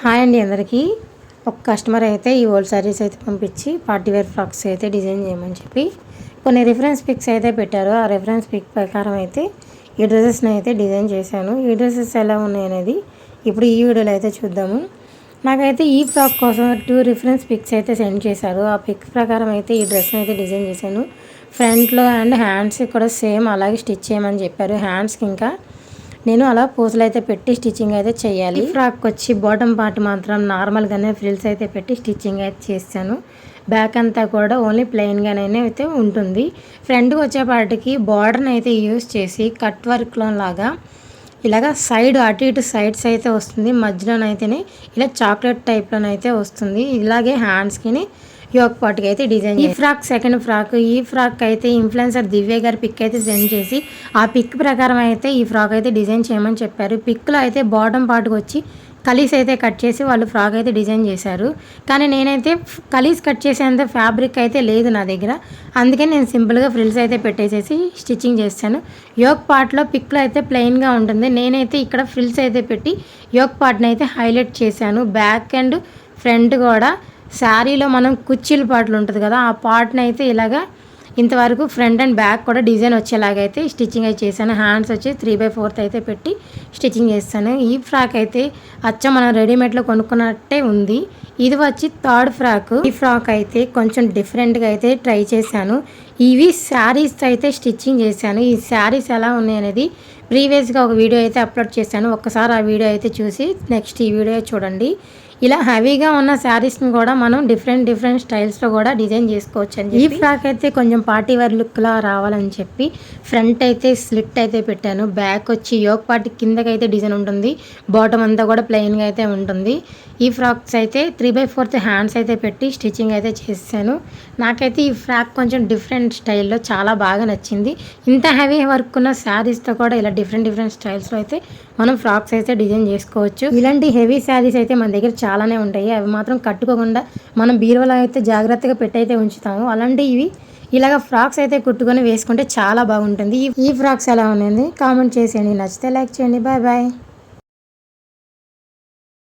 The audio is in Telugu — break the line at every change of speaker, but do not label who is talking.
హాయ్ అండి అందరికీ. ఒక కస్టమర్ అయితే ఈ ఓల్డ్ సారీస్ అయితే పంపించి పార్టీ వేర్ ఫ్రాక్స్ అయితే డిజైన్ చేయమని చెప్పి కొన్ని రిఫరెన్స్ పిక్స్ అయితే పెట్టారు. ఆ రిఫరెన్స్ పిక్ ప్రకారం అయితే ఈ డ్రెస్సెస్ని అయితే డిజైన్ చేశాను. ఈ డ్రెస్సెస్ ఎలా ఉన్నాయి అనేది ఇప్పుడు ఈ వీడియోలో అయితే చూద్దాము. నాకైతే ఈ ఫ్రాక్ కోసం 2 రిఫరెన్స్ పిక్స్ అయితే సెండ్ చేశారు. ఆ పిక్స్ ప్రకారం అయితే ఈ డ్రెస్ని అయితే డిజైన్ చేశాను. ఫ్రంట్లో అండ్ హ్యాండ్స్కి కూడా సేమ్ అలాగే స్టిచ్ చేయమని చెప్పారు. హ్యాండ్స్కి ఇంకా నేను అలా పూసలు అయితే పెట్టి స్టిచ్చింగ్ అయితే చేయాలి. ఫ్రాక్ వచ్చి బాటమ్ పార్ట్ మాత్రం నార్మల్గానే ఫ్రిల్స్ అయితే పెట్టి స్టిచ్చింగ్ అయితే చేశాను. బ్యాక్ అంతా కూడా ఓన్లీ ప్లెయిన్గానే అయితే ఉంటుంది. ఫ్రంట్కి వచ్చేపాటికి బార్డర్ని అయితే యూజ్ చేసి కట్ వర్క్లో లాగా ఇలాగ సైడ్ అటు ఇటు సైడ్స్ అయితే వస్తుంది. మధ్యలోనైతేనే ఇలా చాక్లెట్ టైప్లోనైతే వస్తుంది. ఇలాగే హ్యాండ్స్కి యోక్ పార్ట్కి అయితే డిజైన్. ఈ ఫ్రాక్ సెకండ్ ఫ్రాక్. ఈ ఫ్రాక్ అయితే ఇన్ఫ్లుయెన్సర్ దివ్య గారి పిక్ అయితే సెండ్ చేసి ఆ పిక్ ప్రకారం అయితే ఈ ఫ్రాక్ అయితే డిజైన్ చేయమని చెప్పారు. పిక్లో అయితే బాటమ్ పార్ట్కి వచ్చి కలీస్ అయితే కట్ చేసి వాళ్ళు ఫ్రాక్ అయితే డిజైన్ చేశారు. కానీ నేనైతే కలీస్ కట్ చేసేంత ఫ్యాబ్రిక్ అయితే లేదు నా దగ్గర. అందుకని నేను సింపుల్గా ఫ్రిల్స్ అయితే పెట్టేసేసి స్టిచ్చింగ్ చేస్తాను. యోక్ పార్ట్లో పిక్లో అయితే ప్లెయిన్గా ఉంటుంది. నేనైతే ఇక్కడ ఫ్రిల్స్ అయితే పెట్టి యోక్ పార్ట్ని అయితే హైలైట్ చేశాను. బ్యాక్ అండ్ ఫ్రంట్ కూడా శారీలో మనం కుర్చీల పాటలు ఉంటుంది కదా, ఆ పార్ట్ని అయితే ఇలాగా ఇంతవరకు ఫ్రంట్ అండ్ బ్యాక్ కూడా డిజైన్ వచ్చేలాగైతే స్టిచ్చింగ్ అయితే చేశాను. హ్యాండ్స్ వచ్చి 3/4 అయితే పెట్టి స్టిచ్చింగ్ చేస్తాను. ఈ ఫ్రాక్ అయితే అచ్చం మనం రెడీమేడ్లో కొనుక్కున్నట్టే ఉంది. ఇది వచ్చి థర్డ్ ఫ్రాక్. ఈ ఫ్రాక్ అయితే కొంచెం డిఫరెంట్గా అయితే ట్రై చేశాను. ఇవి శారీస్ అయితే స్టిచ్చింగ్ చేశాను. ఈ శారీస్ ఎలా ఉన్నాయి అనేది ప్రీవియస్గా ఒక వీడియో అయితే అప్లోడ్ చేశాను. ఒక్కసారి ఆ వీడియో అయితే చూసి నెక్స్ట్ ఈ వీడియో చూడండి. ఇలా హెవీగా ఉన్న శారీస్ని కూడా మనం డిఫరెంట్ స్టైల్స్లో కూడా డిజైన్ చేసుకోవచ్చు అని. ఈ ఫ్రాక్ అయితే కొంచెం పార్టీ వేర్ లుక్లా రావాలని చెప్పి ఫ్రంట్ అయితే స్లిట్ అయితే పెట్టాను. బ్యాక్ వచ్చి యోక్ పార్ట్ కిందకైతే డిజైన్ ఉంటుంది. బాటమ్ అంతా కూడా ప్లెయిన్గా అయితే ఉంటుంది. ఈ ఫ్రాక్స్ అయితే 3/4 హ్యాండ్స్ అయితే పెట్టి స్టిచ్చింగ్ అయితే చేశాను. నాకైతే ఈ ఫ్రాక్ కొంచెం డిఫరెంట్ స్టైల్లో చాలా బాగా నచ్చింది. ఇంత హెవీ వర్క్ ఉన్న శారీస్తో కూడా ఇలా డిఫరెంట్ స్టైల్స్లో అయితే మనం ఫ్రాక్స్ అయితే డిజైన్ చేసుకోవచ్చు. ఇలాంటి హెవీ శారీస్ అయితే మన దగ్గర చాలానే ఉంటాయి. అవి మాత్రం కట్టుకోకుండా మనం బీరువాలో అయితే జాగ్రత్తగా పెట్టయితే ఉంచుతాము. అలాంటివి ఇలాగ ఫ్రాక్స్ అయితే కుట్టుకొని వేసుకుంటే చాలా బాగుంటుంది. ఈ ఫ్రాక్స్ ఎలా ఉన్నాయండి కామెంట్ చేసేయండి. నచ్చితే లైక్ చేయండి. Bye bye.